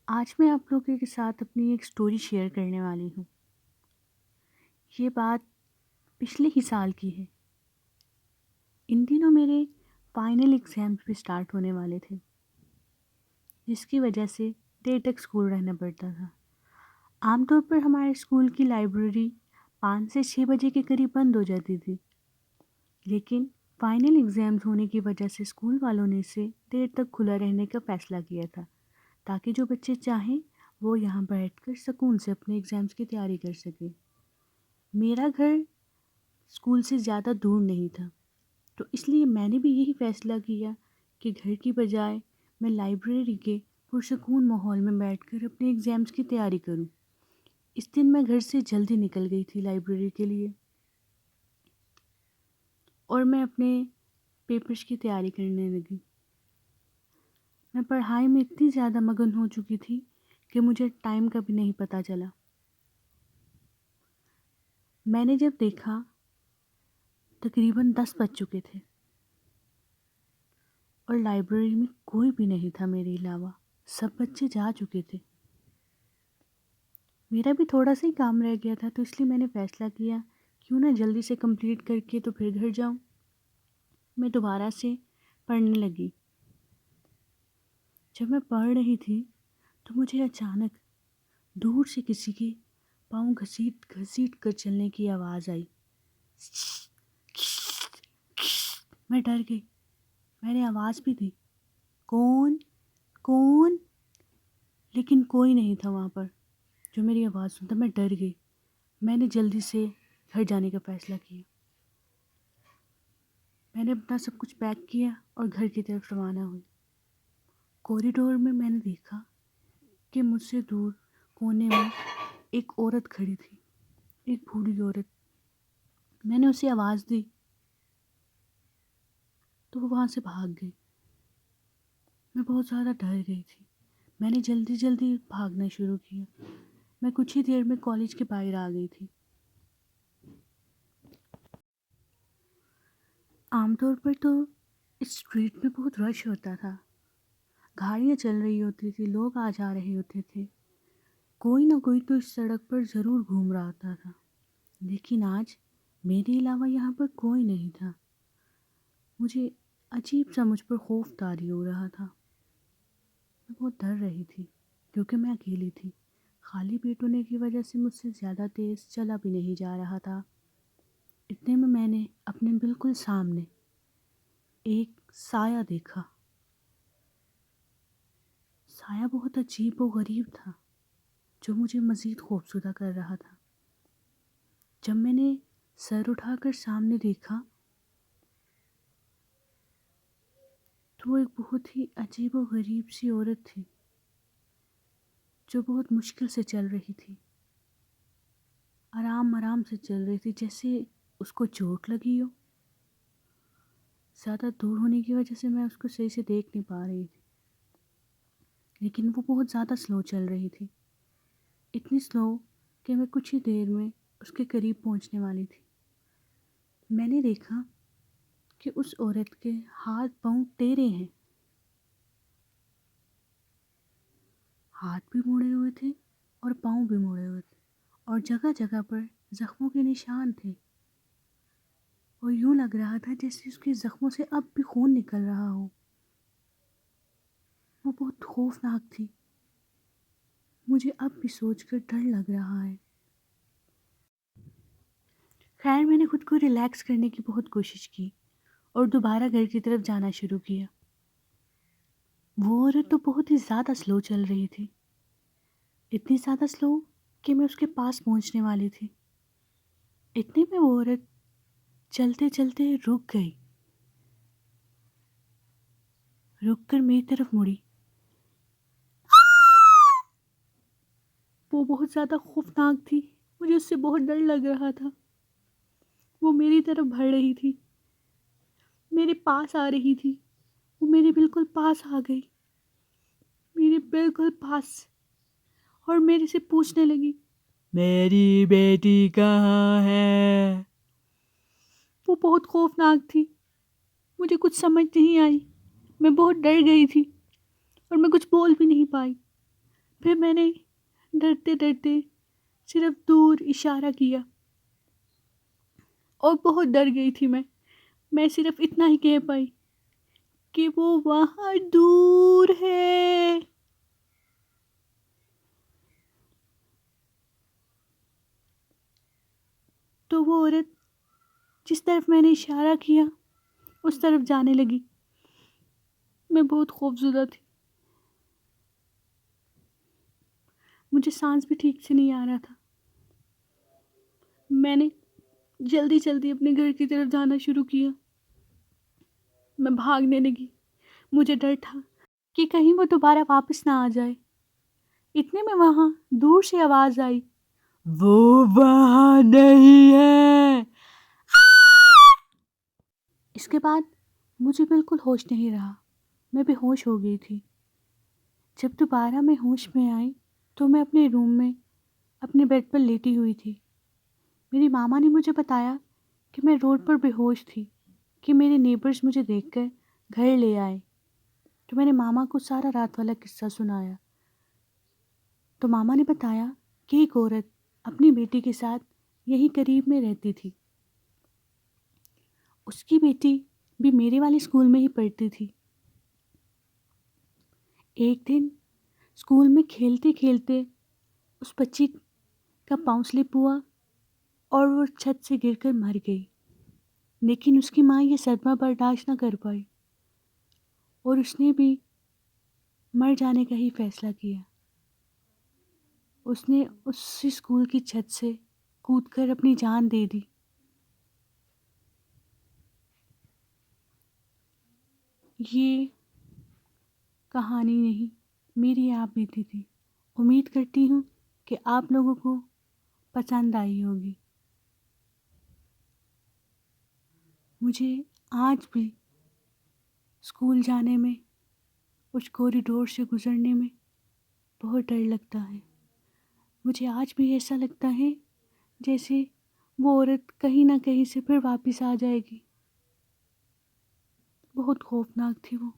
آج میں آپ لوگوں کے ساتھ اپنی ایک سٹوری شیئر کرنے والی ہوں۔ یہ بات پچھلے ہی سال کی ہے۔ ان دنوں میرے فائنل ایگزامز بھی سٹارٹ ہونے والے تھے، جس کی وجہ سے دیر تک اسکول رہنا پڑتا تھا۔ عام طور پر ہمارے اسکول کی لائبریری 5 سے 6 بجے کے قریب بند ہو جاتی تھی، لیکن فائنل ایگزامز ہونے کی وجہ سے اسکول والوں نے اسے دیر تک کھلا رہنے کا فیصلہ کیا تھا، تاکہ جو بچے چاہیں وہ یہاں بیٹھ کر سکون سے اپنے ایگزامز کی تیاری کر سکیں۔ میرا گھر اسکول سے زیادہ دور نہیں تھا، تو اس لیے میں نے بھی یہی فیصلہ کیا کہ گھر کی بجائے میں لائبریری کے پرسکون ماحول میں بیٹھ کر اپنے ایگزامز کی تیاری کروں۔ اس دن میں گھر سے جلدی نکل گئی تھی لائبریری کے لیے، اور میں اپنے پیپرز کی تیاری کرنے لگی۔ میں پڑھائی میں اتنی زیادہ مگن ہو چکی تھی کہ مجھے ٹائم کا بھی نہیں پتہ چلا۔ میں نے جب دیکھا تقریباً 10 بج چکے تھے اور لائبریری میں کوئی بھی نہیں تھا میرے علاوہ، سب بچے جا چکے تھے۔ میرا بھی تھوڑا سا ہی کام رہ گیا تھا، تو اس لیے میں نے فیصلہ کیا کیوں نہ جلدی سے کمپلیٹ کر کے تو پھر گھر جاؤں۔ میں دوبارہ سے پڑھنے لگی۔ جب میں پڑھ رہی تھی تو مجھے اچانک دور سے کسی کے پاؤں گھسیٹ گھسیٹ کر چلنے کی آواز آئی۔ میں ڈر گئی۔ میں نے آواز بھی دی، کون کون، لیکن کوئی نہیں تھا وہاں پر جو میری آواز سنتا۔ میں ڈر گئی۔ میں نے جلدی سے گھر جانے کا فیصلہ کیا۔ میں نے اپنا سب کچھ پیک کیا اور گھر کی طرف روانہ ہوئی۔ کوریڈور میں نے دیکھا کہ مجھ سے دور کونے میں ایک عورت کھڑی تھی، ایک بوڑھی عورت۔ میں نے اسے آواز دی تو وہ وہاں سے بھاگ گئی۔ میں بہت زیادہ ڈر گئی تھی۔ میں نے جلدی جلدی بھاگنا شروع کیا۔ میں کچھ ہی دیر میں کالج کے باہر آ گئی تھی۔ عام طور پر تو اس اسٹریٹ میں بہت رش ہوتا تھا، گاڑیاں چل رہی ہوتی تھی، لوگ آ جا رہے ہوتے تھے، کوئی نہ کوئی تو اس سڑک پر ضرور گھوم رہا ہوتا تھا، لیکن آج میرے علاوہ یہاں پر کوئی نہیں تھا۔ مجھے عجیب سا مجھ پر خوف طاری ہو رہا تھا۔ میں بہت ڈر رہی تھی کیونکہ میں اکیلی تھی۔ خالی پیٹ ہونے کی وجہ سے مجھ سے زیادہ تیز چلا بھی نہیں جا رہا تھا۔ اتنے میں نے اپنے بالکل سامنے ایک سایہ دیکھا۔ سایہ بہت عجیب و غریب تھا جو مجھے مزید خوفزدہ کر رہا تھا۔ جب میں نے سر اٹھا کر سامنے دیکھا تو وہ ایک بہت ہی عجیب و غریب سی عورت تھی جو بہت مشکل سے چل رہی تھی، آرام آرام سے چل رہی تھی، جیسے اس کو چوٹ لگی ہو۔ زیادہ دور ہونے کی وجہ سے میں اس کو صحیح سے دیکھ نہیں پا رہی تھی، لیکن وہ بہت زیادہ سلو چل رہی تھی، اتنی سلو کہ میں کچھ ہی دیر میں اس کے قریب پہنچنے والی تھی۔ میں نے دیکھا کہ اس عورت کے ہاتھ پاؤں ٹیڑھے ہیں، ہاتھ بھی مڑے ہوئے تھے اور پاؤں بھی مڑے ہوئے تھے، اور جگہ جگہ پر زخموں کے نشان تھے، اور یوں لگ رہا تھا جیسے اس کے زخموں سے اب بھی خون نکل رہا ہو۔ وہ بہت خوفناک تھی، مجھے اب بھی سوچ کر ڈر لگ رہا ہے۔ خیر، میں نے خود کو ریلیکس کرنے کی بہت کوشش کی اور دوبارہ گھر کی طرف جانا شروع کیا۔ وہ عورت تو بہت ہی زیادہ سلو چل رہی تھی، اتنی زیادہ سلو کہ میں اس کے پاس پہنچنے والی تھی۔ اتنے میں وہ عورت چلتے چلتے رک گئی، رک کر میری طرف مڑی۔ وہ بہت زیادہ خوفناک تھی، مجھے اس سے بہت ڈر لگ رہا تھا۔ وہ میری طرف بڑھ رہی تھی، میرے پاس آ رہی تھی، وہ میرے بالکل پاس آ گئی، میرے بالکل پاس، اور میرے سے پوچھنے لگی، میری بیٹی کہاں ہے؟ وہ بہت خوفناک تھی، مجھے کچھ سمجھ نہیں آئی، میں بہت ڈر گئی تھی اور میں کچھ بول بھی نہیں پائی۔ پھر میں نے ڈرتے ڈرتے صرف دور اشارہ کیا اور بہت ڈر گئی تھی میں صرف اتنا ہی کہہ پائی کہ وہ وہاں دور ہے. تو وہ عورت جس طرف میں نے اشارہ کیا اس طرف جانے لگی. میں بہت خوفزدہ تھی. مجھے سانس بھی ٹھیک سے نہیں آ رہا تھا. میں نے جلدی جلدی اپنے گھر کی طرف جانا شروع کیا. میں بھاگنے لگی. مجھے ڈر تھا کہ کہیں وہ دوبارہ واپس نہ آ جائے. اتنے میں وہاں دور سے آواز آئی، وہ وہاں نہیں ہے. اس کے بعد مجھے بالکل ہوش نہیں رہا. میں بے ہوش ہو گئی تھی. جب دوبارہ میں ہوش میں آئی تو میں اپنے روم میں اپنے بیڈ پر لیٹی ہوئی تھی. میری ماما نے مجھے بتایا کہ میں روڈ پر بے ہوش تھی کہ میرے نیبرز مجھے دیکھ کر گھر لے آئے. تو میں نے ماما کو سارا رات والا قصہ سنایا. تو ماما نے بتایا کہ ایک عورت اپنی بیٹی کے ساتھ یہیں قریب میں رہتی تھی. اس کی بیٹی بھی میرے والے اسکول میں ہی پڑھتی تھی. ایک دن اسکول میں کھیلتے کھیلتے اس بچی کا پاؤں سلپ ہوا اور وہ چھت سے گر کر مر گئی. لیکن اس کی ماں یہ صدمہ برداشت نہ کر پائی اور اس نے بھی مر جانے کا ہی فیصلہ کیا. اس نے اس اسکول کی چھت سے کود کر اپنی جان دے دی. یہ کہانی نہیں، میری آپ بیتی تھی. امید کرتی ہوں کہ آپ لوگوں کو پسند آئی ہوگی. مجھے آج بھی اسکول جانے میں اس کوریڈور سے گزرنے میں بہت ڈر لگتا ہے. مجھے آج بھی ایسا لگتا ہے جیسے وہ عورت کہیں نہ کہیں سے پھر واپس آ جائے گی. بہت خوفناک تھی وہ.